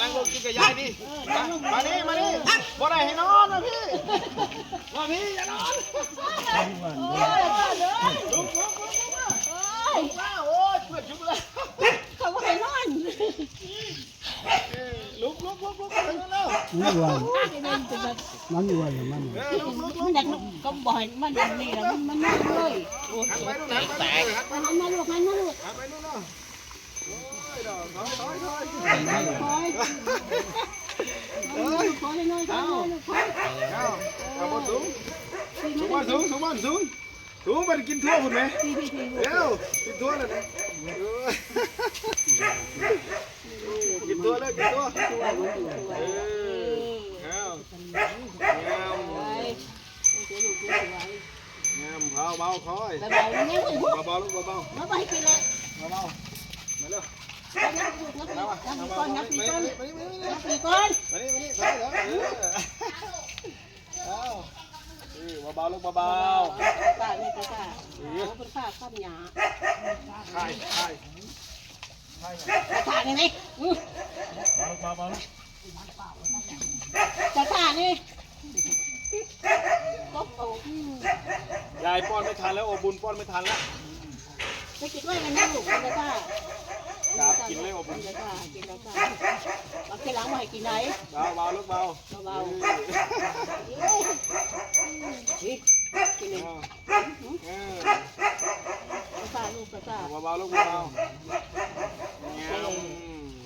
นั่งลงกินกับยายดิมานี่มานี่บ่ได้ให้นอนนะพี่ว่าพี่อย่านอนลุกมาโอ้ยเปิดชุบเลย เขาก็ให้นอน ลุกไปแล้ว ไม่ไหว มันเป็นแบบ มันไหวมัน มันอยากก็บ่อยมันอย่างนี้แหละมันนั่งเลยโอ้ย หันไปนู่นหันไปหันไป หันมาลูกหันมาลูก หันไปนู่นเนาะโอ้ยดอกถอย คอยคอยน้อยคอยลูกคอย เอาบนสูงสูงไปกินทั่วหมดไหม พี่ เร็วกินทั่วเลยนะกินทั่วเลยกินทั่วงามเบาคอย เบาๆเนี่ยคุณ เบาลูกเบา มาไปกินเลย เบามาเร็ว นับปีก่อนนับปีก่อน มานี่ นับปีก่อน ถอยแล้วเบาลูกเบา ตาเนี่ยตาโอ้เป็นผ้าข้ามหยา ใช่ ตาเนี่ยไหม เบา ตานี่ก็โอ้ ยายป้อนไม่ทันแล้วโอบุญป้อนไม่ทันแล้ว ไปกินด้วยกันนะลูกกินแล้วจ้า ครับกินเลยโอบุญ กินแล้วจ้ากินแล้วจ้าเอาแค่ล้างมาให้กินไหน เบาลูกเบา เบากินเลยตาลูกตา เบาลูกเบา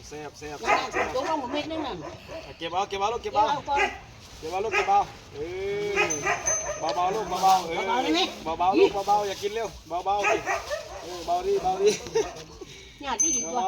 เสียบ นั่นตัวลงมาเม็ดนึงนั่น เก็บเอาลูกเก็บ เอา เอา ก่อน เบาลูกเบาลูกเบาลูกเบาอย่ากินเร็วเบาดิ หยาดที่ดีกว่า เบา